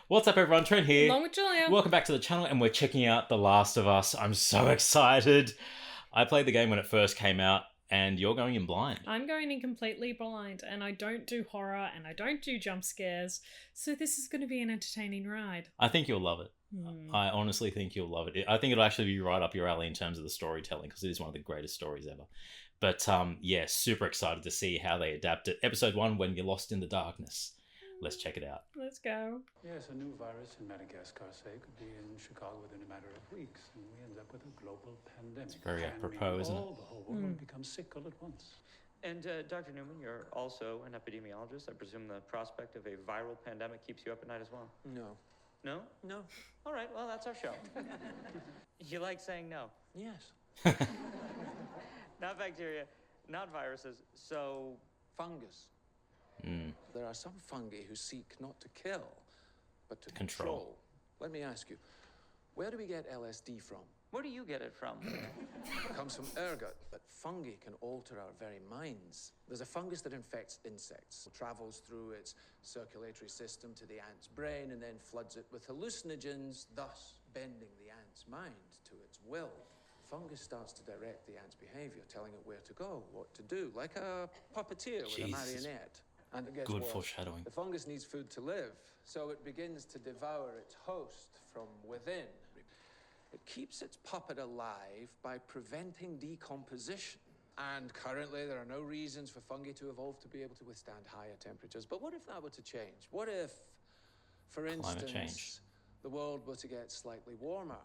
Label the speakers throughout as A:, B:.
A: What's up, everyone? Trent here.
B: Along with Julia.
A: Welcome back to the channel, and we're checking out The Last of Us. I'm so excited. I played the game when it first came out, and you're going in blind.
B: I'm going in completely blind, and I don't do horror, and I don't do jump scares, so this is going to be an entertaining ride.
A: I think you'll love it. I honestly think you'll love it. I think it'll actually be right up your alley in terms of the storytelling, because it is one of the greatest stories ever. But yeah, super excited to see how they adapt it. Episode 1, When You're Lost in the Darkness. Let's check it out.
B: Let's go.
C: Yes, a new virus in Madagascar, say, could be in Chicago within a matter of weeks, and we end up with a global pandemic.
A: It's very apropos, isn't it?
C: The whole world becomes sick all at once.
D: And Dr. Newman, you're also an epidemiologist. I presume the prospect of a viral pandemic keeps you up at night as well?
E: No.
D: No?
E: No.
D: All right, well, that's our show. You like saying no?
E: Yes.
D: Not bacteria, not viruses, so...
E: Fungus. There are some fungi who seek not to kill, but to
A: Control.
E: Let me ask you, where do we get LSD from?
D: Where do you get it from?
E: It comes from ergot, but fungi can alter our very minds. There's a fungus that infects insects, travels through its circulatory system to the ant's brain, and then floods it with hallucinogens, thus bending the ant's mind to its will. Fungus starts to direct the ant's behavior, telling it where to go, what to do, like a puppeteer with a marionette. And it gets
A: Good
E: worse.
A: foreshadowing.
E: The fungus needs food to live, so it begins to devour its host from within. It keeps its puppet alive by preventing decomposition. And currently, there are no reasons for fungi to evolve to be able to withstand higher temperatures. But what if that were to change? What if, for instance,
A: change.
E: the world were to get slightly warmer?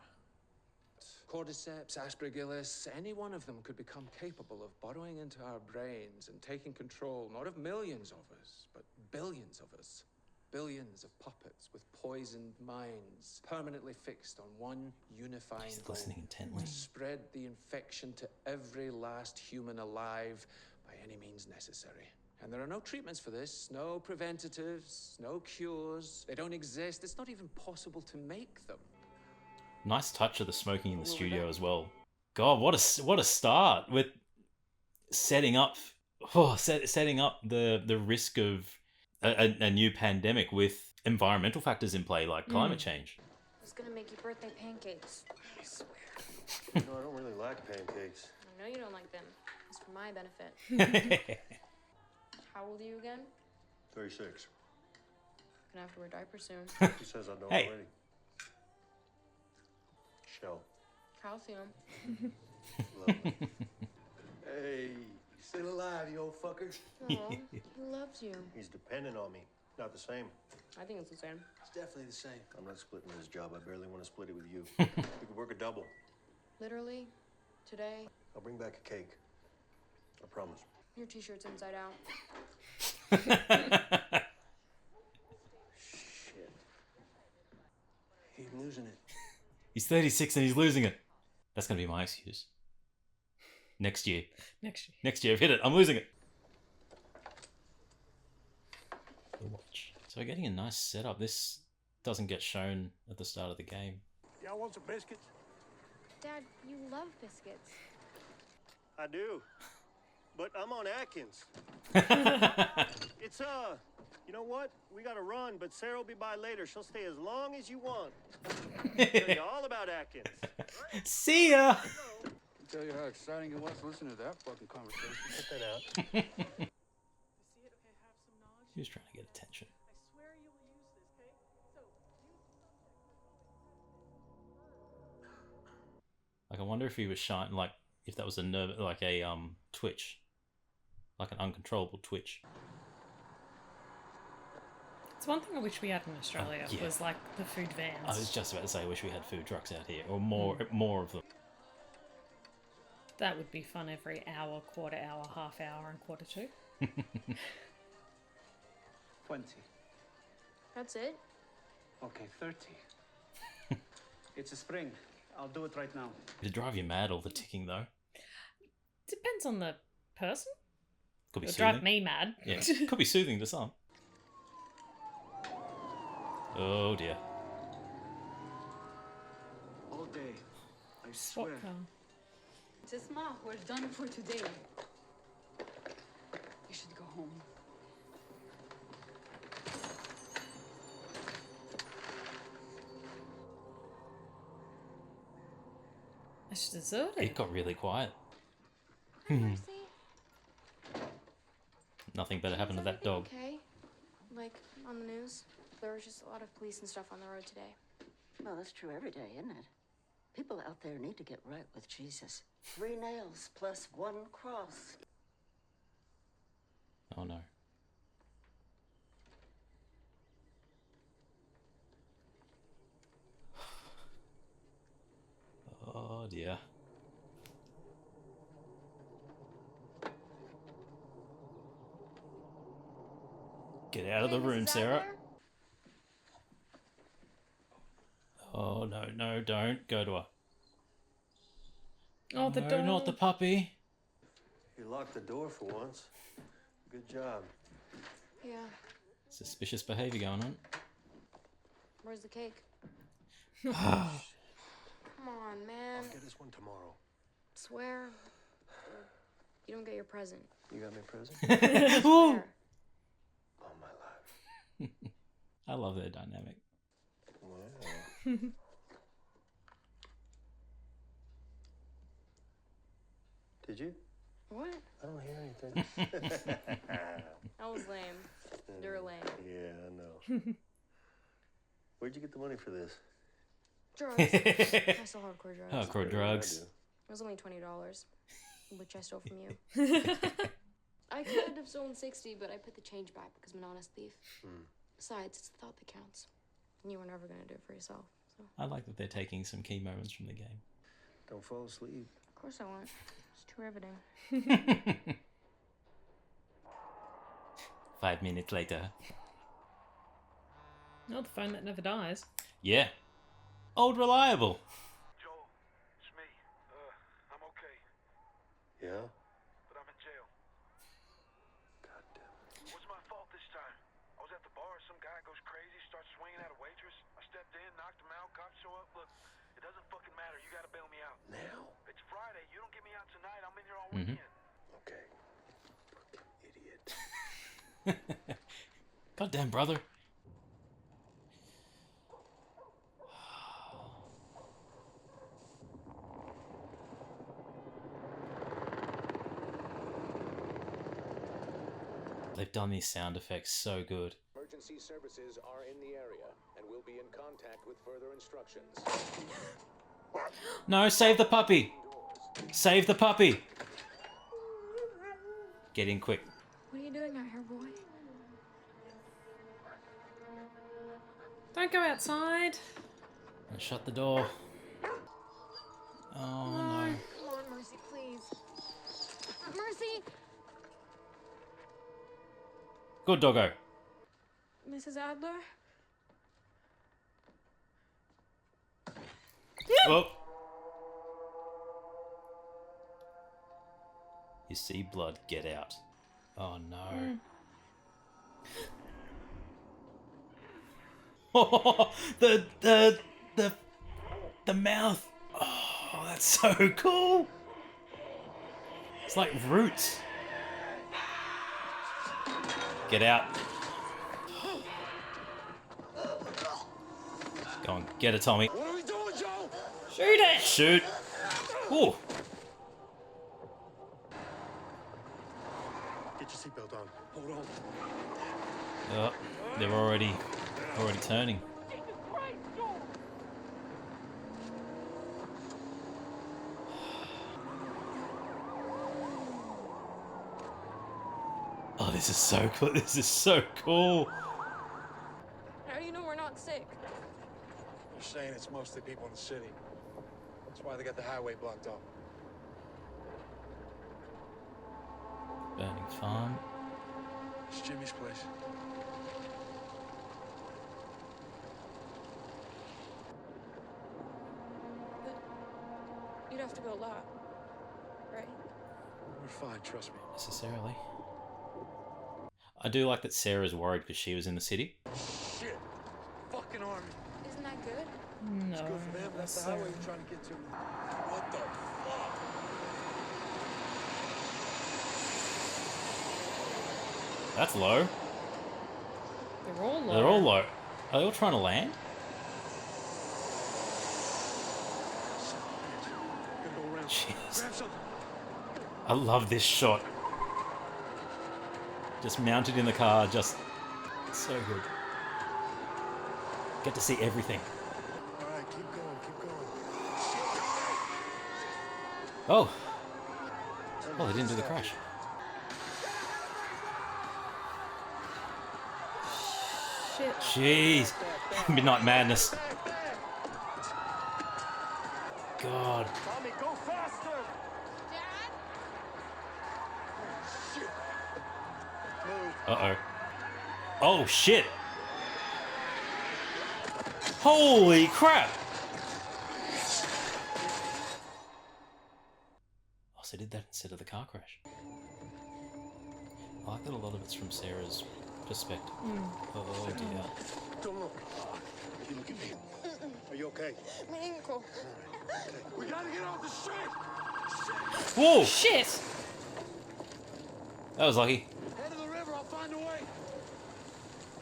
E: Cordyceps, aspergillus, any one of them could become capable of burrowing into our brains and taking control, not of millions of us, but billions of us. Billions of puppets with poisoned minds, permanently fixed on one unifying
A: He's
E: goal.
A: listening intently.
E: To spread the infection to every last human alive by any means necessary. And there are no treatments for this, no preventatives, no cures. They don't exist. It's not even possible to make them.
A: Nice touch of the smoking in the studio as well. God, what a start with setting up the risk of a new pandemic with environmental factors in play like climate change.
F: It's gonna make you birthday pancakes. I swear.
G: You know, I don't really like pancakes.
F: I know you don't like them. It's for my benefit. How old are you again?
G: 36.
F: Gonna have to wear diapers soon.
G: Who says I don't
A: Hey.
G: already? Shell.
F: Calcium.
G: Lovely. Hey, you still alive, you old fucker?
F: Oh, he loves you.
G: He's dependent on me. Not the same.
F: I think it's the same.
G: It's definitely the same. I'm not splitting this job. I barely want to split it with you. We could work a double.
F: Literally, today,
G: I'll bring back a cake. I promise.
F: your t-shirt's inside out.
G: Shit. He's losing it.
A: He's 36 and he's losing it. That's going to be my excuse. Next year, I've hit it. I'm losing it. The watch. So we're getting a nice setup. This doesn't get shown at the start of the game.
H: Y'all want some biscuits?
F: Dad, you love biscuits.
G: I do. But I'm on Atkins. It's, you know what? We gotta run, but Sarah will be by later. She'll stay as long as you want. I'll tell you all about Atkins.
A: See ya!
C: I can tell you how exciting it was listening to that fucking conversation.
G: Put that out.
A: He was trying to get attention. Like, I wonder if he was shy, like, if that was a twitch. Like an uncontrollable twitch.
B: It's one thing I wish we had in Australia
A: yeah.
B: was like the food vans.
A: I was just about to say, I wish we had food trucks out here, or more of them.
B: That would be fun every hour, quarter hour, half hour, and quarter two.
C: 20.
F: That's it?
C: Okay, 30. It's a spring. I'll do it right now.
A: It'd drive you mad, all the ticking, though.
B: Depends on the person.
A: Could be
B: It would
A: soothing.
B: drive me mad.
A: Yeah, could be soothing to some. Oh dear.
C: All day. I swear.
B: What car?
I: Tisma, we're done for today. You should go home.
B: It's deserted.
A: It got really quiet.
F: Hi, Mercy.
A: Nothing better happened to
F: Is
A: that dog.
F: everything okay? Like, on the news? There was just a lot of police and stuff on the road today.
H: Well, that's true every day, isn't it? People out there need to get right with Jesus. 3 nails plus 1 cross.
A: Oh no. Oh dear. Get out of the room, Sarah. Oh no, no, don't go to her.
B: Oh, the
A: No,
B: dog.
A: not the puppy.
G: You locked the door for once. Good job.
F: Yeah.
A: Suspicious behavior going on.
F: Where's the cake?
G: Shit.
F: Come on, man.
G: I'll get us one tomorrow.
F: Swear. You don't get your present.
G: You got me a present?
F: Swear.
G: All my life.
A: I love their dynamic.
G: Wow. Did you?
F: What?
G: I don't hear anything.
F: That was lame. You're lame.
G: Yeah, I know. Where'd you get the money for this?
F: Drugs. I stole hardcore drugs.
A: Hardcore drugs.
F: It was only $20, which I stole from you. I could have stolen 60, but I put the change back because I'm an honest thief. Besides, it's the thought that counts. And you were never going to do it for yourself, so.
A: I like that they're taking some key moments from the game.
G: Don't fall asleep.
F: Of course I won't. It's too riveting.
A: 5 minutes later.
B: Oh, the phone that never dies.
A: Yeah. Old reliable.
J: Joel, it's me. I'm okay,
G: Yeah?
J: but I'm in jail.
G: God damn it.
J: What's my fault this time? I was at the bar, some guy goes crazy, starts swinging at a waitress. I stepped in, knocked him out, cops show up. Look, it doesn't fucking matter. You gotta bail me out.
G: Now?
J: It's Friday. You don't get me out tonight. I'm in here all weekend.
G: Okay. Fucking idiot.
A: Goddamn, brother. They've done these sound effects so good.
K: Emergency services are in the area and will be in contact with further instructions.
A: No, save the puppy. Save the puppy. Get in quick.
F: What are you doing out here, boy?
B: Don't go outside.
A: And shut the door. Oh no.
F: Come on, Mercy, please. Mercy!
A: Good doggo.
F: Mrs. Adler?
A: Oh. You see blood, get out. Oh no. Oh, the mouth. Oh, that's so cool. It's like roots. Get out. Go on, get it, Tommy.
G: What are we doing, Joe?
B: Shoot it!
A: Shoot. Ooh.
G: Get your seatbelt on. Hold on.
A: Oh, they're already turning. Oh, this is so cool. This is so cool.
F: How do you know we're not sick?
K: They're saying it's mostly people in the city. That's why they got the highway blocked off.
A: Burning farm.
K: It's Jimmy's place.
F: You'd have to go a lot, right?
K: We're fine, trust me.
A: Necessarily. I do like that Sarah's worried because she was in the city.
K: Shit! Fucking army.
F: Isn't that good?
B: No.
K: It's good for them. That's the highway we're trying to get to. What the fuck?
A: That's low.
B: They're all low.
A: They're all low. Are they all trying to land?
K: Son of a bitch. Gonna
A: Jeez. I love this shot. Just mounted in the car, just so good. Get to see everything.
K: All right, keep going, keep going.
A: Oh. Oh, they didn't do the crash.
B: Shit.
A: Jeez. Midnight Madness. God.
G: Tommy, go faster!
A: Uh-oh. Oh, shit. Holy crap. Oh, so they did that instead of the car crash. I like that a lot of it's from Sarah's perspective. Oh, dear.
G: Don't look. You look at me. Are you okay?
F: My ankle.
G: Okay. We gotta get off the street!
A: Whoa!
B: Shit!
A: That was lucky.
K: Head to the river, I'll find a way.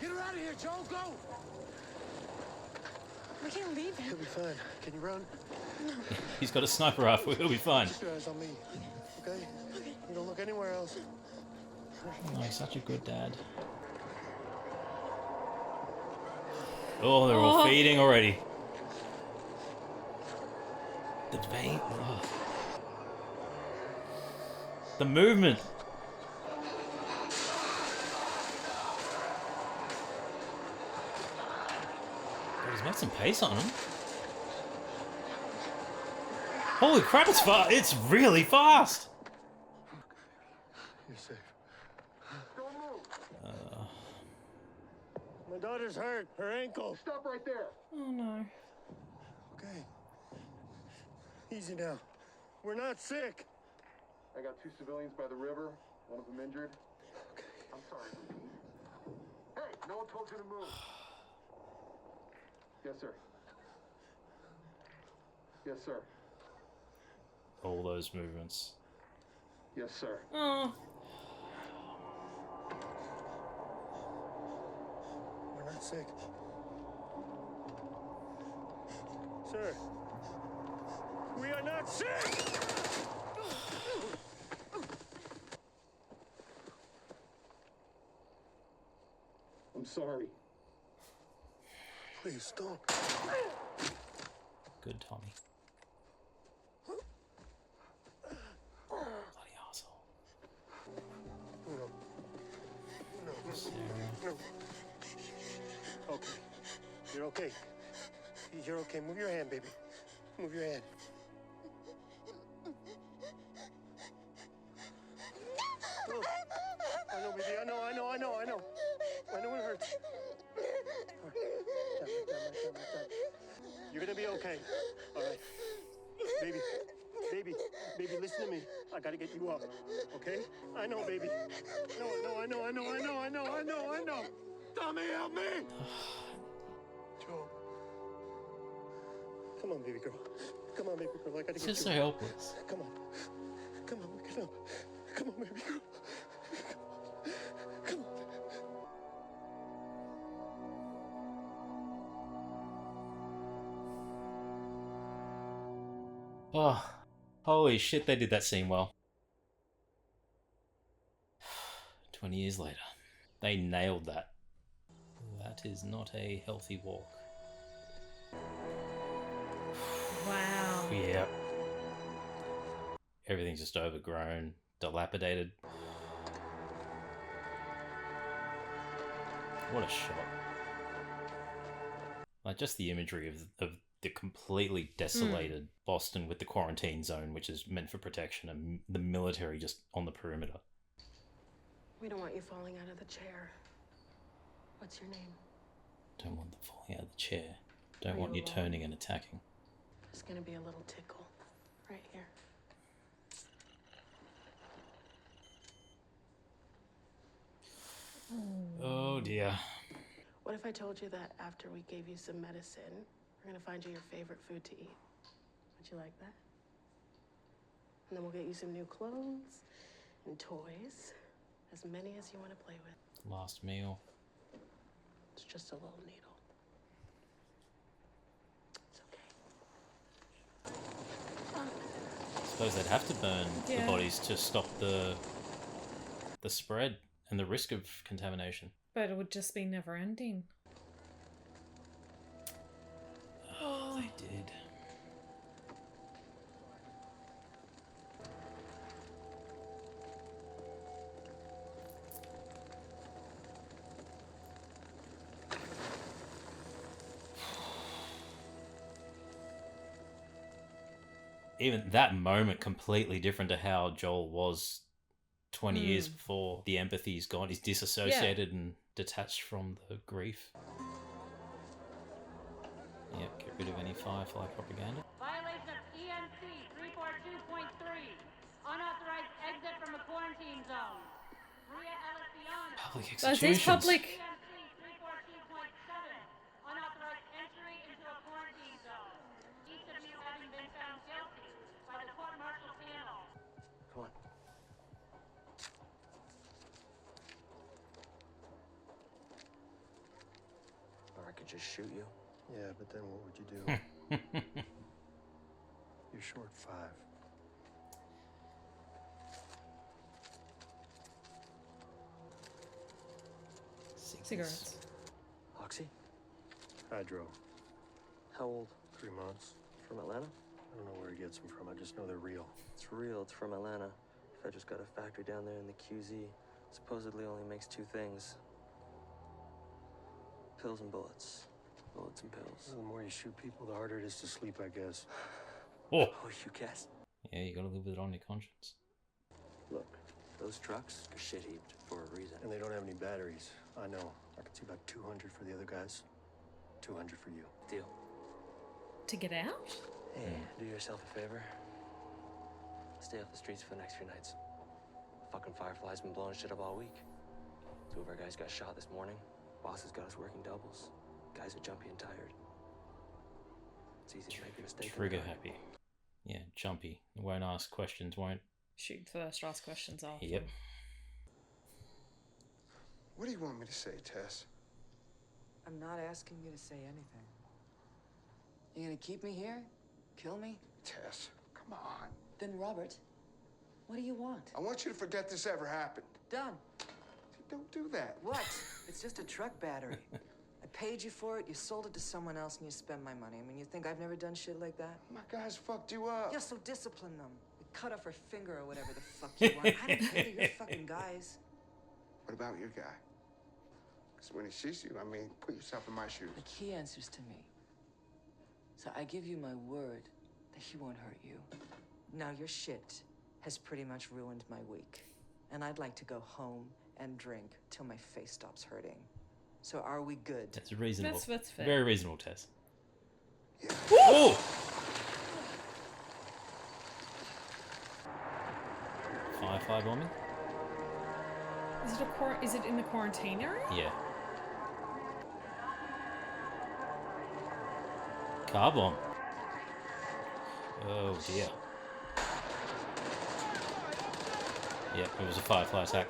K: Get her out of here, Joe, go!
F: We can't leave him.
G: He'll be fine. Can you run?
A: He's got a sniper rifle. He'll be fine.
G: Keep your eyes on me, okay? You don't look anywhere else.
A: Oh, he's such a good dad. Oh, they're all feeding already. The vein. Oh. The movement. God, he's made some pace on him. Holy crap, it's fast. It's really fast.
G: You're safe. My daughter's hurt. Her ankle. Stop right there.
B: Oh no.
G: Okay. Easy now. We're not sick.
K: I got 2 civilians by the river, one of them injured.
G: Okay.
K: I'm sorry. Hey, no one told you to move. Yes, sir. Yes, sir.
A: All those movements.
K: Yes, sir.
B: Oh.
G: We're not sick. Sir. We are not sick!
K: I'm sorry.
G: Please don't.
A: Good Tommy. Bloody asshole.
G: No. No.
A: Sarah.
G: No. Okay. You're okay. You're okay. Move your hand, baby. Move your hand. Oh, I know, baby. I know. I know it hurts. You're gonna be okay. All right. Baby, listen to me. I gotta get you up, okay? I know, baby. No, I know. Tommy, help me! Joe. Come on, baby girl. Come on, baby girl. I gotta
A: It's
G: get
A: just
G: you
A: so
G: up.
A: helpless.
G: Come on, get up. Come on, baby girl. Come on.
A: Oh, holy shit, they did that scene well. 20 years later. They nailed that. That is not a healthy walk.
B: Wow.
A: Yeah. Everything's just overgrown, dilapidated. What a shot. Like, just the imagery of the completely desolated Boston with the quarantine zone, which is meant for protection, and the military just on the perimeter.
F: We don't want you falling out of the chair. What's your name?
A: Don't want them falling out of the chair. Don't
F: Are
A: want
F: you
A: you
F: alone?
A: turning and attacking.
F: There's gonna be a little tickle right here.
A: Oh dear.
F: What if I told you that after we gave you some medicine, we're gonna find you your favorite food to eat? Would you like that? And then we'll get you some new clothes and toys, as many as you want to play with.
A: Last meal.
F: It's just a little needle. It's okay.
A: suppose they'd have to burn the
B: Yeah.
A: bodies to stop the spread and the risk of contamination.
B: But it would just be never ending.
A: Oh, they did. Even that moment completely different to how Joel was 20 years before. The empathy's gone. He's disassociated and detached from the grief. Yep, get rid of any Firefly propaganda.
L: Violation of ENC 342.3. Unauthorized exit from a quarantine zone. Maria Elisiano.
A: Public
B: That
A: executions.
B: is public.
L: ENC 342.7. Unauthorized entry into a quarantine zone. Each of you having been found guilty by the court-martial panel.
M: Come on. Or I could just shoot you.
G: Yeah, but then what would you do? You're short 5.
B: Cigarettes.
M: Oxy?
G: Hydro.
M: How old?
G: 3 months.
M: From Atlanta?
G: I don't know where he gets them from. I just know they're real.
M: It's real. It's from Atlanta. Fed just got a factory down there in the QZ. Supposedly only makes 2 things. Pills and bullets. Bullets and pills.
G: The more you shoot people, the harder it is to sleep, I guess.
A: Oh.
M: Oh, you guess?
A: Yeah, you gotta live with it on your conscience.
M: Look, those trucks are shit heaped for a reason.
G: And they don't have any batteries. I know. I could see about 200 for the other guys. 200 for you.
M: Deal.
B: To get out?
M: Hey, do yourself a favor. Stay off the streets for the next few nights. Fucking Firefly's been blowing shit up all week. 2 of our guys got shot this morning. Boss has got us working doubles. Guys are jumpy and tired. It's easy to make a mistake.
A: Trigger happy. Yeah, jumpy. Won't ask questions, won't.
B: Shoot first, ask questions after.
A: Yep.
K: What do you want me to say, Tess?
N: I'm not asking you to say anything. You gonna keep me here? Kill me?
K: Tess, come on.
N: Then Robert, what do you want?
K: I want you to forget this ever happened.
N: Done.
K: Don't do that.
N: What? It's just a truck battery. I paid you for it, you sold it to someone else, and you spend my money. I mean, you think I've never done shit like that?
K: My guys fucked you up.
N: Yeah, so discipline them. You cut off her finger or whatever the fuck you want. I don't care to your fucking guys.
K: What about your guy? Because when he sees you, I mean, put yourself in my shoes.
N: Like, he answers to me. So I give you my word that he won't hurt you. Now, your shit has pretty much ruined my week. And I'd like to go home and drink till my face stops hurting. So are we good?
A: That's reasonable.
B: That's fair.
A: Very reasonable, Tess.
K: Yeah.
A: Oh! Firefly bombing?
B: Is it in the quarantine area?
A: Yeah. Car bomb. Oh dear. Yep, it was a Firefly attack.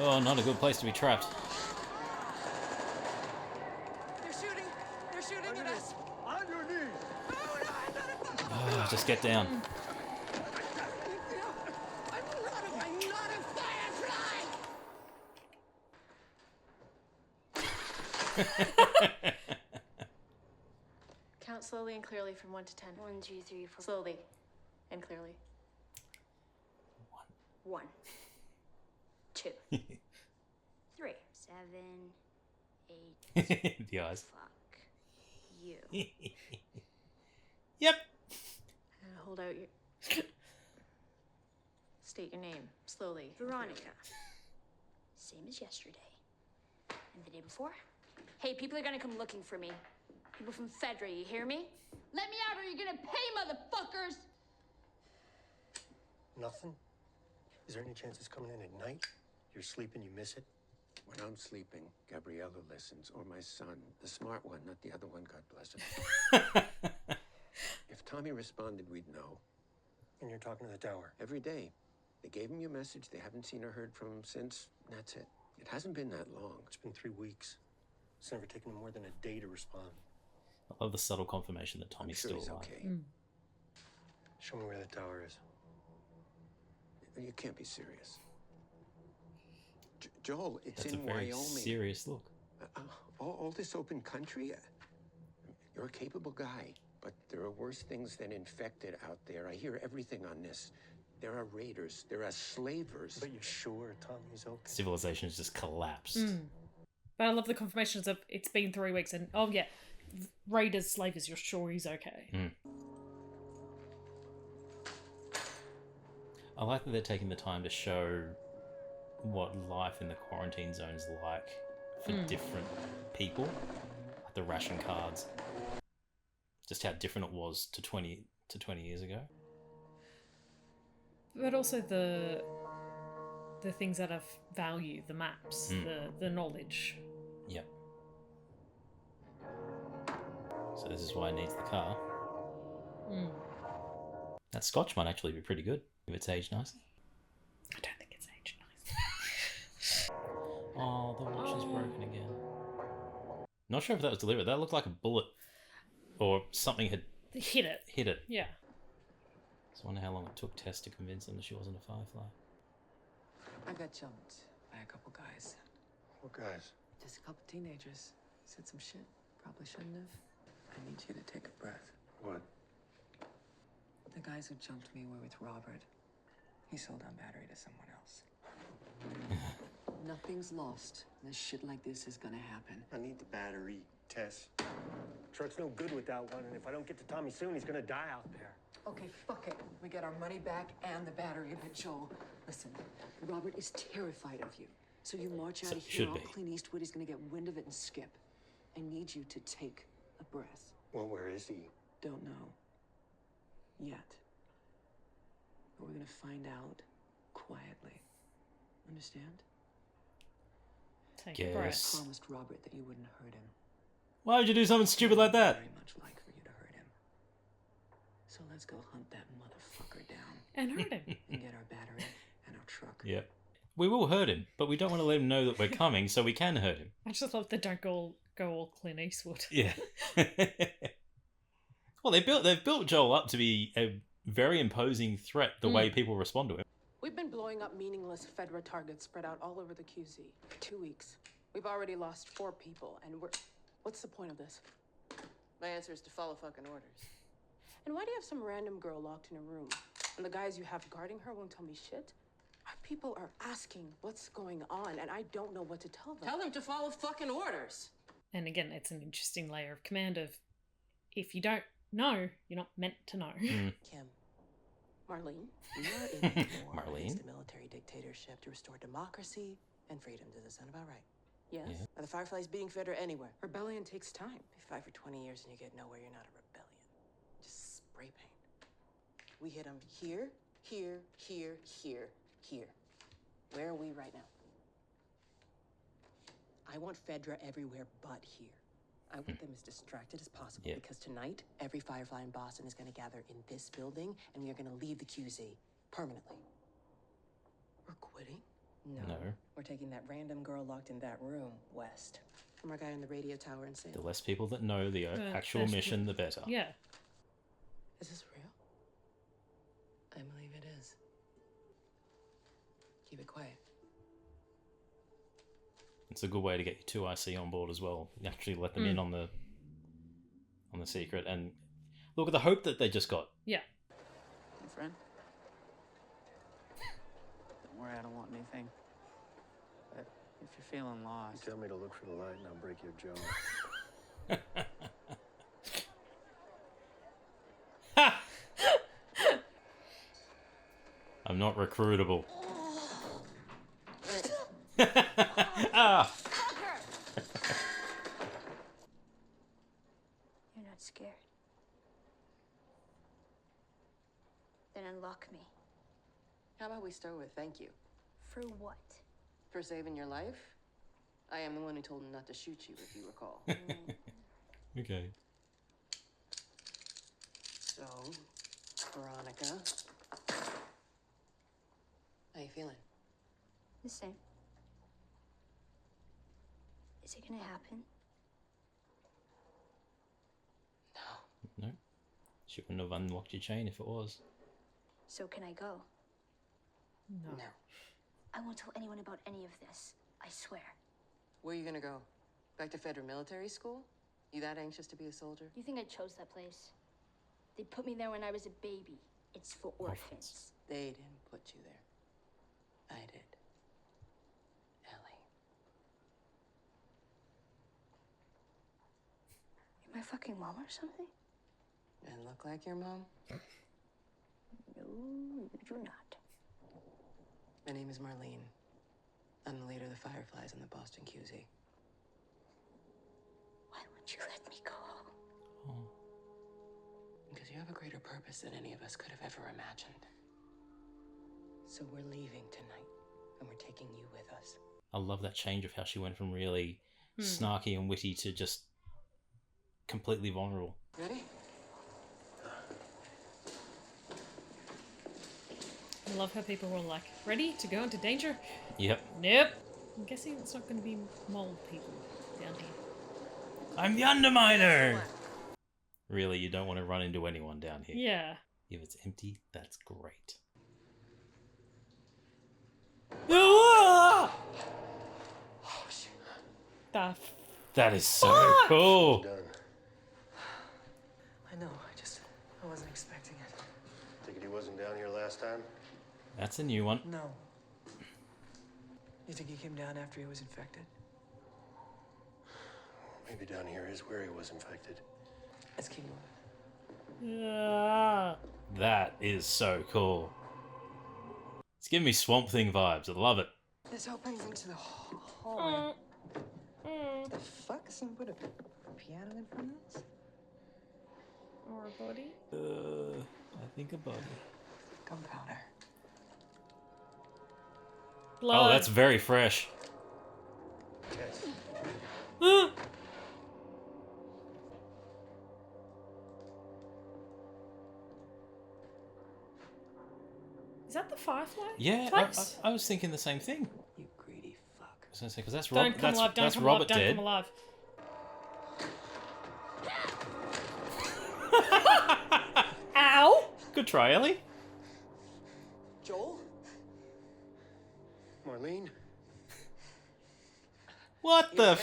A: Oh, not a good place to be trapped.
N: They're shooting! They're shooting at us!
G: On your knees!
A: Oh, just get down.
N: I'm not a firefly!
F: Count slowly and clearly from 1 to 10. 1, 2, 3, 4. Slowly and clearly. 1. 2. 3. 7, 8.
A: The eyes.
F: Fuck you.
A: Yep.
F: And hold out your. State your name slowly. Veronica. Same as yesterday. And the day before? Hey, people are gonna come looking for me. People from Fedra, you hear me? Let me out or you're gonna pay, motherfuckers!
G: Nothing? Is there any chance it's coming in at night? You're sleeping, you miss it?
O: When I'm sleeping, Gabriella listens, or my son, the smart one, not the other one, God bless him. If Tommy responded, we'd know.
G: And you're talking to the tower?
O: Every day. They gave him your message, they haven't seen or heard from him since, and that's it. It hasn't been that long.
G: It's been 3 weeks. It's never taken him more than a day to respond.
A: I love the subtle confirmation that Tommy's
O: sure
A: still
O: he's
A: alive.
O: okay.
M: Show me where the tower is.
O: You can't be serious. Joel, it's
A: That's a
O: in
A: very
O: Wyoming.
A: serious look.
O: All this open country? You're a capable guy, but there are worse things than infected out there. I hear everything on this. There are raiders. There are slavers.
M: But you're sure Tommy's okay?
A: Civilization has just collapsed.
B: But I love the confirmations of it's been 3 weeks and, oh yeah, raiders, slavers, you're sure he's okay.
A: I like that they're taking the time to show what life in the quarantine zone is like for different people. Like the ration cards. Just how different it was to 20 years ago.
B: But also the things that have value, the maps, the knowledge.
A: Yep. So this is why it needs the car. That scotch might actually be pretty good if it's aged nicely.
B: I don't think it's aged nicely.
A: Oh, the watch is broken again. Not sure if that was deliberate. That looked like a bullet or something had
B: Hit it. Yeah.
A: So I wonder how long it took Tess to convince them that she wasn't a firefly.
N: I got jumped by a couple guys.
M: What guys?
N: Just a couple teenagers. Said some shit. Probably shouldn't have. I need you to take a breath.
M: What?
N: The guys who jumped me were with Robert. He sold our battery to someone else. Nothing's lost. This shit like this is gonna happen.
G: I need the battery, Tess. Truck's no good without one, and if I don't get to Tommy soon, he's gonna die out there.
N: Okay, fuck it. We get our money back and the battery. But Joel, listen, Robert is terrified of you. So you march out
A: So
N: of
A: should
N: here, all
A: be.
N: Clint Eastwood is gonna get wind of it and skip. I need you to take a breath.
G: Well, where is he?
N: Don't know. Yet. But we're gonna find out quietly. Understand?
B: Take a breath.
A: Guess.
N: I promised Robert that you wouldn't hurt him.
A: Why would you do something stupid like that?
N: Very much like for you to hurt him. So let's go hunt that motherfucker down.
B: And hurt him.
N: And get our battery and our truck.
A: Yep. We will hurt him, but we don't want to let him know that we're coming, so we can hurt him.
B: I just love the don't go all Clint Eastwood.
A: Yeah. Well, they've built Joel up to be a very imposing threat. The way people respond to him.
P: We've been blowing up meaningless Fedra targets spread out all over the QZ for 2 weeks. We've already lost 4 people, and we're... What's the point of this? My answer is to follow fucking orders. And why do you have some random girl locked in a room? And the guys you have guarding her won't tell me shit? Our people are asking what's going on, and I don't know what to tell them.
F: Tell them to follow fucking orders.
B: And again, it's an interesting layer of command of if you don't know, you're not meant to know.
P: Kim, Marlene, we are in a war
A: Marlene?
P: against a military dictatorship to restore democracy and freedom. Does that sound about right? Yes?
A: Yeah.
P: Are the Fireflies beating Fedra anywhere? Rebellion takes time. If you fight for 20 years and you get nowhere, you're not a rebellion. Just spray paint. We hit them here, here, here, here, here. Where are we right now? I want Fedra everywhere but here. I want them as distracted as possible
A: Yep.
P: because tonight, every Firefly in Boston is going to gather in this building and we are going to leave the QZ permanently. We're quitting?
A: No.
P: We're taking that random girl locked in that room west from our guy in the radio tower in Salem.
A: The less people that know the actual
B: first
A: mission, the better.
B: Yeah.
P: Is this real? I believe it is. Keep it quiet.
A: It's a good way to get your 2IC on board as well. You actually let them in on the secret, and look at the hope that they just got.
B: Yeah.
Q: Hey, friend. Don't worry, I don't want anything. But if you're feeling lost,
M: Tell me to look for the light and I'll break your jaw.
A: I'm not recruitable. Ah!
F: You're not scared. Then unlock me.
P: How about we start with thank you?
F: For what?
P: For saving your life? I am the one who told him not to shoot you, if you recall.
A: Okay.
P: So, Veronica, how you feeling?
F: The same. Is it gonna happen?
A: She wouldn't have unlocked your chain if it was.
R: So can I go?
B: No.
R: I won't tell anyone about any of this. I swear.
P: Where are you gonna go? Back to Federal Military School? You that anxious to be a soldier?
R: You think I chose that place? They put me there when I was a baby. It's for orphans.
P: They didn't put you there. I did. Ellie.
R: You're my fucking mom or something?
P: And look like your mom?
R: No, you do not.
P: My name is Marlene. I'm the leader of the Fireflies in the Boston QZ.
R: Why won't you let me go?
P: Because you have a greater purpose than any of us could have ever imagined. So we're leaving tonight, and we're taking you with us.
A: I love that change of how she went from really snarky and witty to just completely vulnerable.
P: Ready?
B: I love how people were like, ready to go into danger?
A: Yep.
B: Nope. I'm guessing it's not going to be mole people down here.
A: I'm the Underminer! Really, you don't want to run into anyone down here.
B: Yeah.
A: If it's empty, that's great.
B: Oh, shit.
A: That is so cool.
N: I know, I wasn't expecting it.
G: Think he wasn't down here last time?
A: That's a new one.
N: No. You think he came down after he was infected?
G: Maybe down here is where he was infected.
N: Let's keep moving.
A: That is so cool. It's giving me Swamp Thing vibes. I love it.
N: This opens into the hallway. The fuck? Someone put a piano in front of us?
B: Or a body?
A: I think a body.
N: Gunpowder.
B: Blood.
A: Oh, that's very fresh.
B: Is that the Firefly?
A: Yeah,
B: place?
A: I was thinking the same thing.
N: You greedy fuck.
A: I was gonna say, because that's
B: Don't come alive, don't
A: that's
B: come
A: Robert
B: alive, don't
A: dead.
B: come alive. Ow!
A: Good try, Ellie.
P: Joel?
G: Marlene?
A: What the?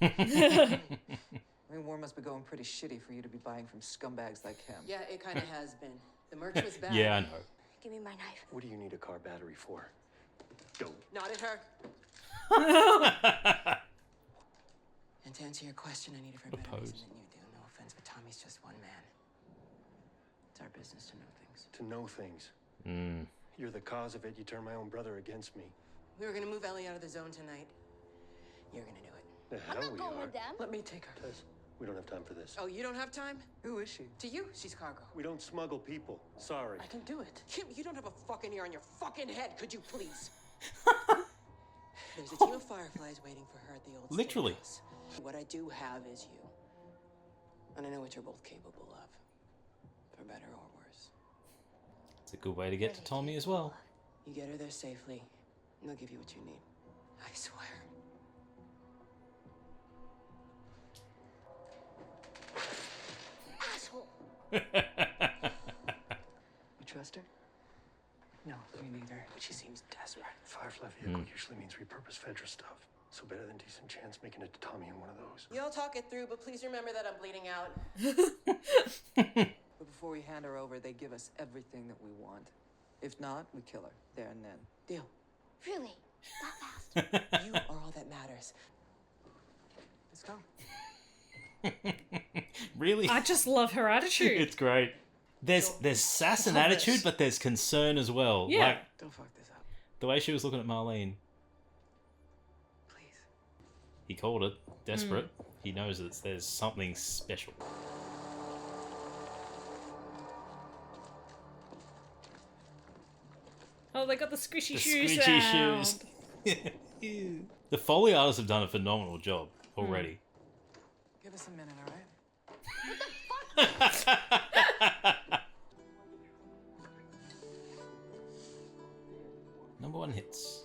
N: I mean, war must be going pretty shitty for you to be buying from scumbags like him.
P: Yeah, it kind of has been. The merch was bad.
A: Yeah, I know.
R: Give me my knife.
G: What do you need a car battery for? Go.
P: Not at her. And to answer your question, I need it for a better reason than you do. No offense, but Tommy's just one man. It's our business to know things.
G: To know things.
A: Mm.
G: You're the cause of it. You turned my own brother against me.
P: We were gonna move Ellie out of the zone tonight. You're gonna do it.
G: The hell we are.
N: Let me take her.
G: Tess, we don't have time for this.
P: Oh, you don't have time?
N: Who is she?
P: To you, she's cargo.
G: We don't smuggle people. Sorry.
N: I can do it.
P: Kim, you don't have a fucking ear on your fucking head, could you please? There's a team of Fireflies waiting for her at the old
A: Literally.
P: Steakhouse. What I do have is you. And I know what you're both capable of. For better or worse.
A: It's a good way to get to Tommy as well.
P: You get her there safely, and they'll give you what you need. I swear.
R: Asshole.
N: You trust her? No, me neither.
P: But she seems desperate.
G: Firefly vehicle usually means repurposed Fedra stuff. So better than decent chance making it to Tommy in one of those.
P: Y'all talk it through, but please remember that I'm bleeding out.
N: But before we hand her over, they give us everything that we want. If not, we kill her there and then.
P: Deal.
R: Really? That fast?
P: You are all that matters.
N: Let's go.
A: Really?
B: I just love her attitude.
A: It's great. There's sass and
B: Love
A: attitude,
B: it.
A: but there's concern as well.
B: Yeah.
A: Like,
N: Don't fuck this up.
A: the way she was looking at Marlene.
N: Please.
A: He called it desperate. He knows that there's something special.
B: Oh, they got the squishy
A: The
B: shoes
A: squishy
B: out.
A: shoes. The Foley artists have done a phenomenal job already.
N: Give us a minute, all right?
A: Number one hits.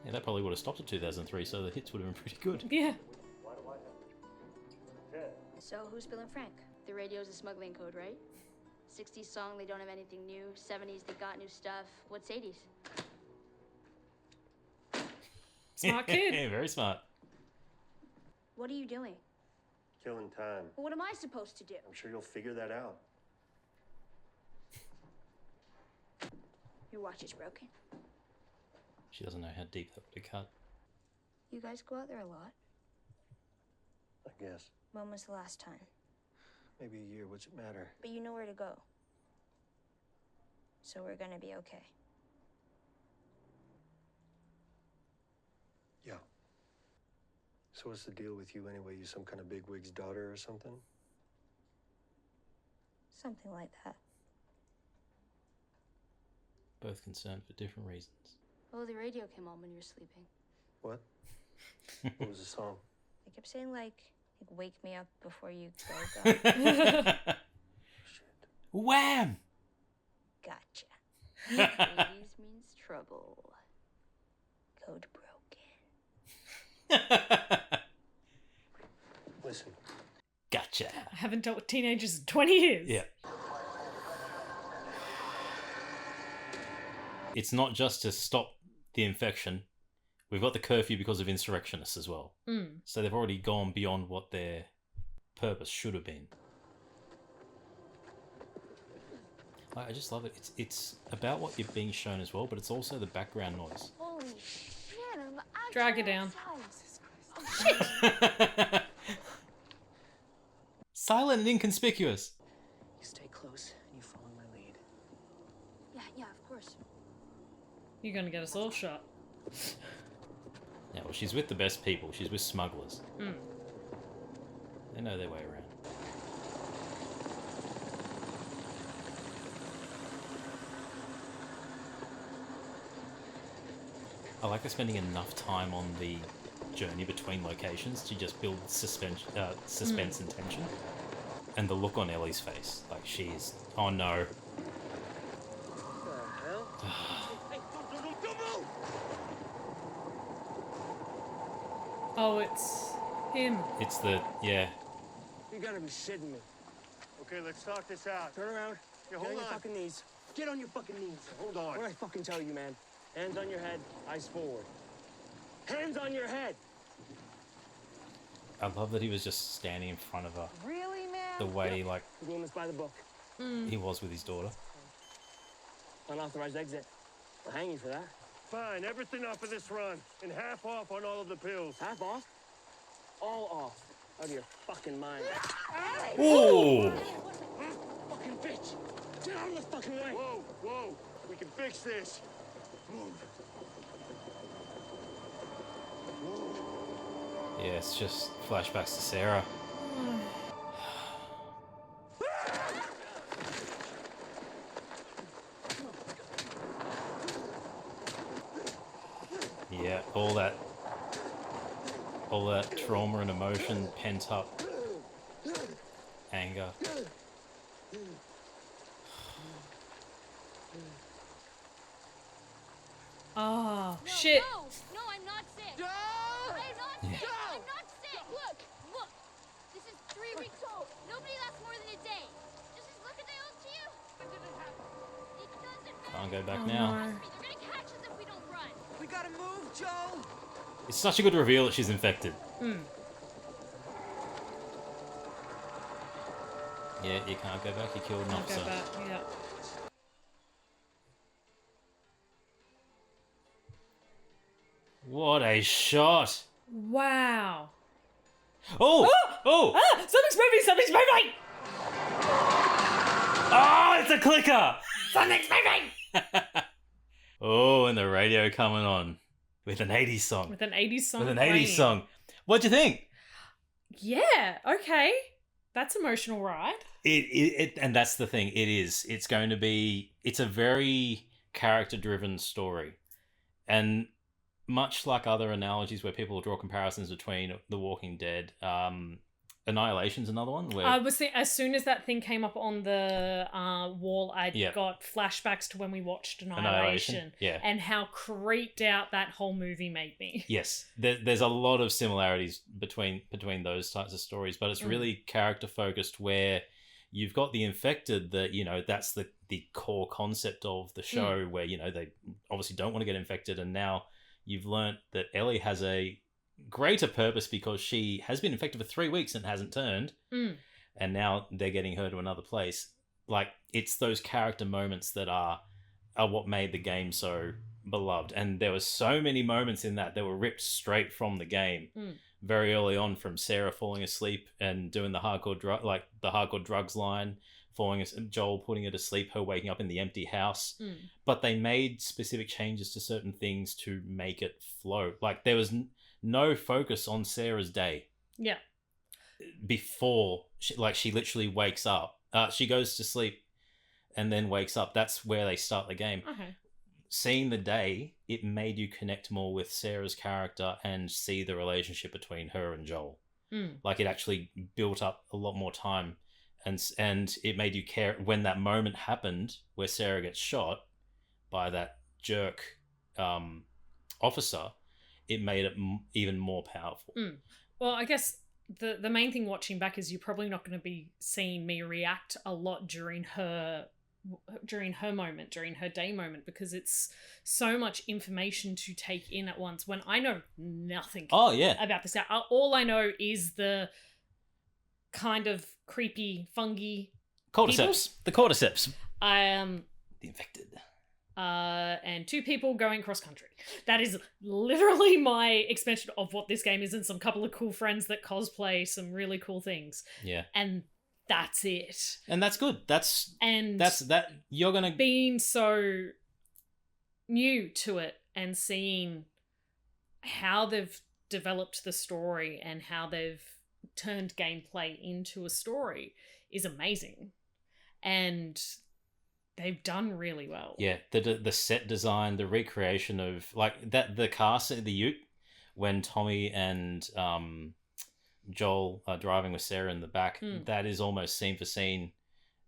A: Yeah, that probably would have stopped at 2003, so the hits would have been pretty good.
B: Yeah.
J: Why do I
R: So who's Bill and Frank? The radio's a smuggling code, right? 60s song, they don't have anything new. 70s, they got new stuff. What's 80s?
B: Smart kid.
A: Very smart.
R: What are you doing?
G: Killing time.
R: Well, what am I supposed to do?
G: I'm sure you'll figure that out.
R: Your watch is broken.
A: She doesn't know how deep that would have cut.
R: You guys go out there a lot?
G: I guess.
R: When was the last time?
G: Maybe a year. What's it matter?
R: But you know where to go. So we're gonna be okay.
G: Yeah. So what's the deal with you anyway? You some kind of bigwig's daughter or something?
R: Something like that.
A: Both concerned for different reasons.
R: Oh, the radio came on when you were sleeping.
G: What? What was the song?
R: They kept saying, like wake me up before you go.
A: Wham!
R: Gotcha. 80s means trouble. Code broken.
G: Listen.
A: Gotcha.
B: I haven't dealt with teenagers in 20 years.
A: Yeah. It's not just to stop the infection. We've got the curfew because of insurrectionists as well.
B: Mm.
A: So they've already gone beyond what their purpose should have been. I just love it. It's about what you're being shown as well, but it's also the background noise.
R: Holy shit, I'm
B: Drag it down.
R: Oh, shit.
A: Silent and inconspicuous.
Q: You stay close and you follow my lead.
R: Yeah, of course.
B: You're gonna get us all shot.
A: Yeah, well, she's with the best people. She's with smugglers.
B: Mm.
A: They know their way around. I like they're spending enough time on the journey between locations to just build suspense and tension. And the look on Ellie's face, like she's, oh no.
B: Oh, it's him.
A: It's the, yeah.
Q: You gotta be shitting me.
G: Okay, let's talk this out.
Q: Turn around.
G: Yeah,
Q: Get
G: hold
Q: on your
G: on.
Q: fucking knees. Get on your fucking knees.
G: Hold on.
Q: What did I fucking tell you, man? Hands on your head, eyes forward. Hands on your head.
A: I love that he was just standing in front of her.
Q: Really, man?
A: The way, like,
Q: We're doing this by the book.
A: he was with his daughter.
Q: Unauthorized exit. I'll hang you for that.
G: Fine, everything off of this run, and half off on all of the pills.
Q: Half off? All off. Out of your fucking mind.
A: Ooh!
Q: Fucking bitch! Get out of the fucking way!
G: Whoa, whoa, we can fix this. Move.
A: Yeah, it's just flashbacks to Sarah. Yeah, all that trauma and emotion, pent up anger.
B: Oh, shit.
R: No, I'm not sick. No! I'm not sick. I'm not sick. Look. This is 3 weeks old. Nobody lasts more than a day. Just look at the old to you. It doesn't happen. It doesn't
A: Can't go back
B: Oh,
A: now.
B: no.
R: They're gonna catch us if we don't run.
Q: We gotta move, Joe!
A: It's such a good reveal that she's infected.
B: Mm.
A: Yeah, you can't go back. You killed an
B: I'll
A: officer.
B: go back, yeah.
A: What a shot!
B: Wow.
A: Oh! Oh!
B: Ah! Something's moving!
A: Oh, it's a clicker! Something's moving! Oh, and the radio coming on with an 80s song.
B: With an 80s song.
A: With an
B: playing.
A: 80s song. What'd you think?
B: Yeah, okay. That's emotional, right?
A: And that's the thing. It is. It's going to be. It's a very character-driven story, and much like other analogies where people draw comparisons between The Walking Dead, Annihilation's another one where
B: I was as soon as that thing came up on the wall, I
A: Yep.
B: got flashbacks to when we watched Annihilation.
A: Yeah.
B: And how creeped out that whole movie made me.
A: Yes, there's a lot of similarities between those types of stories, but it's really character focused. Where you've got the infected, that that's the core concept of the show, where they obviously don't want to get infected, and now you've learnt that Ellie has a greater purpose because she has been infected for 3 weeks and hasn't turned, and now they're getting her to another place. Like, it's those character moments that are what made the game so beloved, and there were so many moments in that were ripped straight from the game very early on, from Sarah falling asleep and doing the hardcore drugs line, Joel putting her to sleep, her waking up in the empty house. But they made specific changes to certain things to make it flow. Like, there was no focus on Sarah's day.
B: Yeah.
A: Before she literally wakes up. She goes to sleep and then wakes up. That's where they start the game.
B: Okay.
A: Seeing the day, it made you connect more with Sarah's character and see the relationship between her and Joel. Like, it actually built up a lot more time, and it made you care when that moment happened where Sarah gets shot by that jerk officer. It made it even more powerful.
B: Well, I guess the main thing watching back is you're probably not going to be seeing me react a lot during her moment, during her day moment, because it's so much information to take in at once when I know nothing about this. All I know is the kind of creepy fungi
A: cordyceps. The cordyceps.
B: The
A: infected.
B: And 2 people going cross country. That is literally my expansion of what this game is, and some couple of cool friends that cosplay some really cool things.
A: Yeah.
B: And that's it.
A: And that's good. That's you're gonna
B: being so new to it and seeing how they've developed the story and how they've turned gameplay into a story is amazing. And they've done really well.
A: Yeah, the set design, the recreation of the cast at the Ute when Tommy and Joel are driving with Sarah in the back. That is almost scene for scene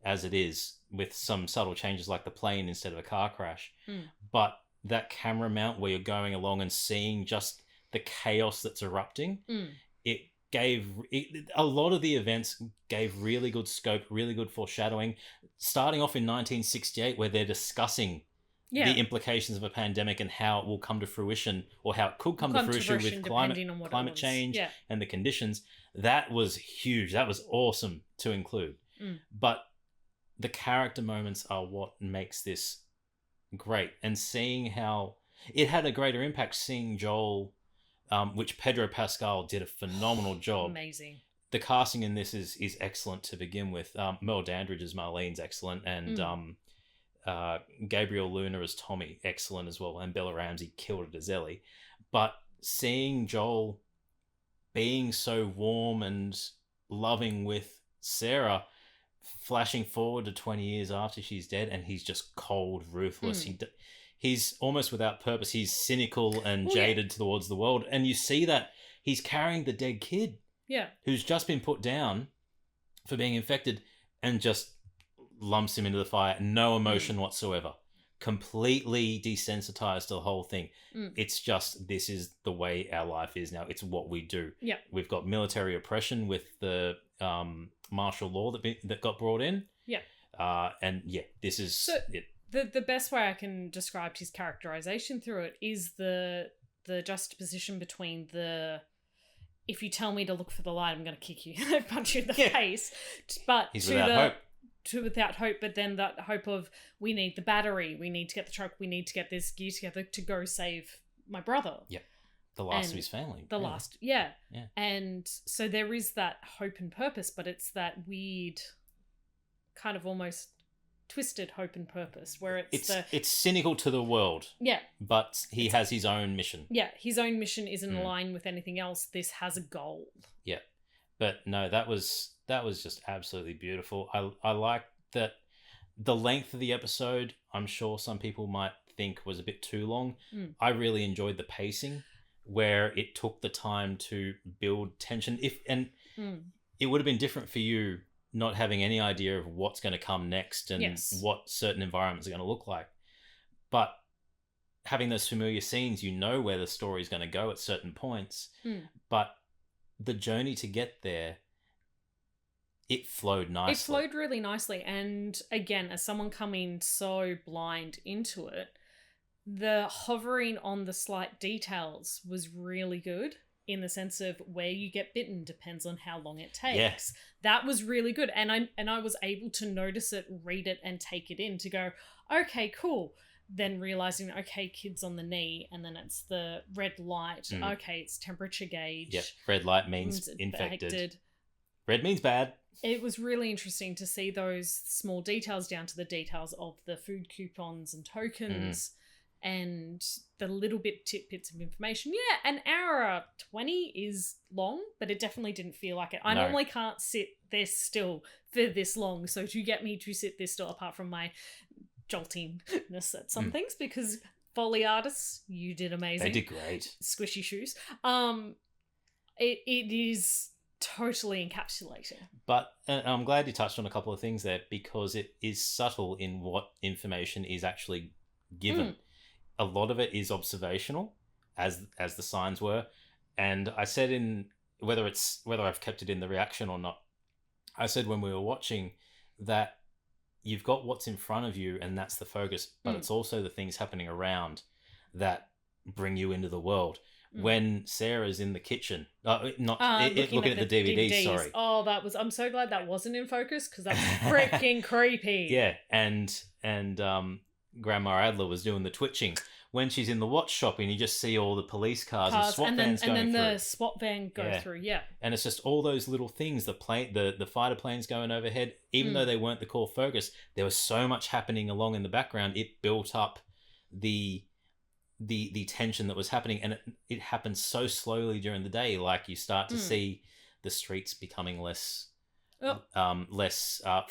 A: as it is, with some subtle changes like the plane instead of a car crash. But that camera mount where you're going along and seeing just the chaos that's erupting, it gave a lot of the events gave really good scope, really good foreshadowing. Starting off in 1968, where they're discussing the implications of a pandemic and how it will come to fruition, or how it could come to fruition with climate change and the conditions. That was huge. That was awesome to include. But the character moments are what makes this great. And seeing how it had a greater impact, seeing Joel, which Pedro Pascal did a phenomenal job.
B: Amazing.
A: The casting in this is excellent to begin with. Merle Dandridge as Marlene's excellent, and Gabriel Luna as Tommy, excellent as well, and Bella Ramsey killed it as Ellie. But seeing Joel being so warm and loving with Sarah, flashing forward to 20 years after she's dead, and he's just cold, ruthless. He's almost without purpose. He's cynical and jaded towards the world, and you see that he's carrying the dead kid.
B: Yeah.
A: Who's just been put down for being infected, and just lumps him into the fire. No emotion whatsoever. Completely desensitized to the whole thing. It's just, this is the way our life is now. It's what we do.
B: Yeah.
A: We've got military oppression with the martial law that got brought in.
B: Yeah.
A: And yeah, this is it.
B: The best way I can describe his characterization through it is the juxtaposition between if you tell me to look for the light, I'm going to kick you, punch you in the face. But
A: he's without hope.
B: Without hope, but then that hope of, we need the battery, we need to get the truck, we need to get this gear together to go save my brother.
A: Yeah. The last of his family.
B: The
A: really.
B: last, yeah.
A: Yeah.
B: And so there is that hope and purpose, but it's that weird kind of almost twisted hope and purpose where
A: it's cynical to the world.
B: Yeah.
A: But he has his own mission.
B: Yeah, his own mission isn't in line with anything else. This has a goal.
A: Yeah. But no, that was just absolutely beautiful. I like that the length of the episode, I'm sure some people might think was a bit too long. I really enjoyed the pacing where it took the time to build tension. it would have been different for you not having any idea of what's going to come next and what certain environments are going to look like. But having those familiar scenes, you know where the story is going to go at certain points. But the journey to get there, it flowed nicely.
B: It flowed really nicely. And again, as someone coming so blind into it, the hovering on the slight details was really good, in the sense of where you get bitten depends on how long it takes.
A: Yeah.
B: That was really good. And I was able to notice it, read it, and take it in to go, okay, cool. Then realizing, okay, kid's on the knee, and then it's the red light. Okay, it's temperature gauge.
A: Yep, red light means infected. Red means bad.
B: It was really interesting to see those small details down to the details of the food coupons and tokens and the little tidbits of information. Yeah, an hour 20 is long, but it definitely didn't feel like it. I normally can't sit this still for this long, so to get me to sit this still, apart from my joltingness at some things, because Foley artists, you did amazing.
A: They did great.
B: Squishy shoes. It is totally encapsulating.
A: But I'm glad you touched on a couple of things there, because it is subtle in what information is actually given. A lot of it is observational, as the signs were. And I said, in whether I've kept it in the reaction or not, I said when we were watching that you've got what's in front of you and that's the focus, but it's also the things happening around that bring you into the world. When Sarah's in the kitchen, looking at the DVDs, sorry.
B: Oh, I'm so glad that wasn't in focus, because that's freaking creepy.
A: Yeah, and Grandma Adler was doing the twitching. When she's in the watch shop and you just see all the police cars and SWAT vans going through.
B: And then the SWAT van go through,
A: And it's just all those little things, the fighter planes going overhead, even though they weren't the core focus, there was so much happening along in the background, it built up the tension that was happening, and it happened so slowly during the day. Like, you start to see the streets becoming less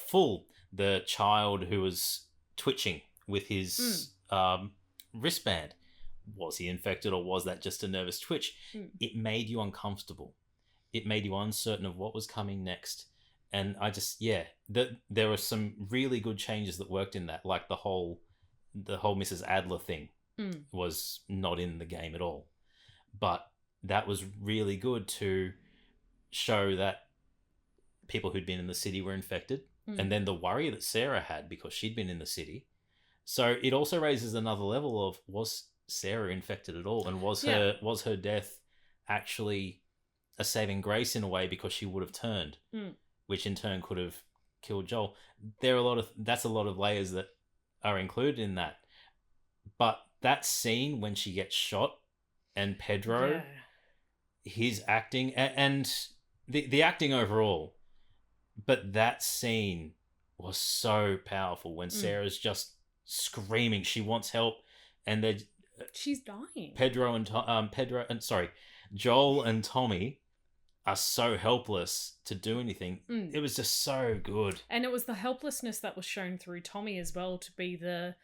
A: full. The child who was twitching with his wristband, was he infected, or was that just a nervous twitch? It made you uncomfortable. It made you uncertain of what was coming next. And I just, there were some really good changes that worked in that, like the whole Mrs. Adler thing was not in the game at all. But that was really good to show that people who'd been in the city were infected, and then the worry that Sarah had because she'd been in the city. So it also raises another level of, was Sarah infected at all, and was her death actually a saving grace in a way, because she would have turned, which in turn could have killed Joel. That's a lot of layers that are included in that. But that scene when she gets shot, and Pedro, his acting and the acting overall, but that scene was so powerful when Sarah's just screaming she wants help, and
B: she's dying.
A: Joel and Tommy are so helpless to do anything. It was just so good.
B: And it was the helplessness that was shown through Tommy as well, to be the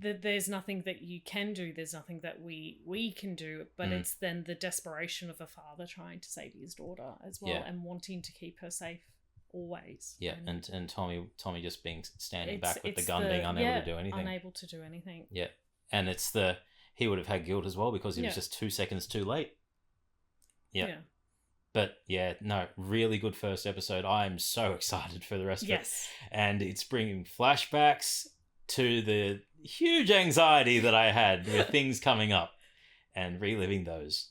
B: there's nothing that you can do, there's nothing that we can do, but it's then the desperation of a father trying to save his daughter as well, and wanting to keep her safe always.
A: And Tommy just standing back with the gun, being unable to do anything. And it's he would have had guilt as well, because he was just 2 seconds too late. But really good first episode. I'm so excited for the rest of it, and it's bringing flashbacks to the huge anxiety that I had with things coming up, and reliving those.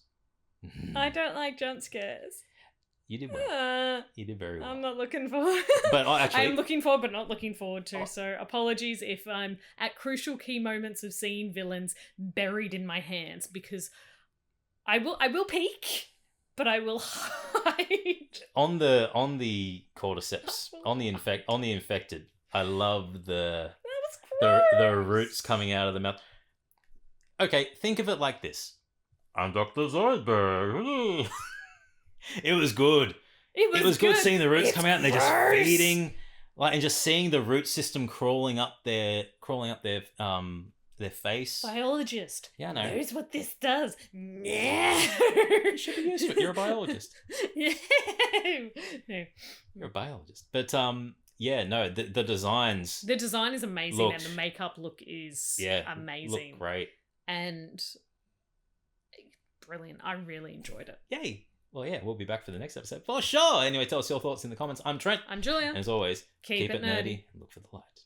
B: I don't like jump scares.
A: You did well. You did very well.
B: I'm not looking forward.
A: But actually,
B: I'm looking forward, but not looking forward to. So apologies if I'm at crucial key moments of seeing villains buried in my hands, because I will peek, but I will hide.
A: On the cordyceps, on the infected, I love the roots coming out of the mouth. Okay, think of it like this. I'm Dr. Zoidberg. It was good. It was good seeing the roots come out, and they're just feeding, and just seeing the root system crawling up their their face.
B: Biologist.
A: Yeah, I know.
B: Knows what this does. No.
A: You should be used to it. You're a biologist.
B: No.
A: You're a biologist. But yeah, no, the designs.
B: The design is amazing
A: Looked-
B: and the makeup look is amazing.
A: Look great.
B: And brilliant. I really enjoyed it.
A: Yay. Well, yeah, we'll be back for the next episode for sure. Anyway, tell us your thoughts in the comments. I'm Trent.
B: I'm Julia.
A: And as always,
B: Keep it nerdy.
A: and look for the light.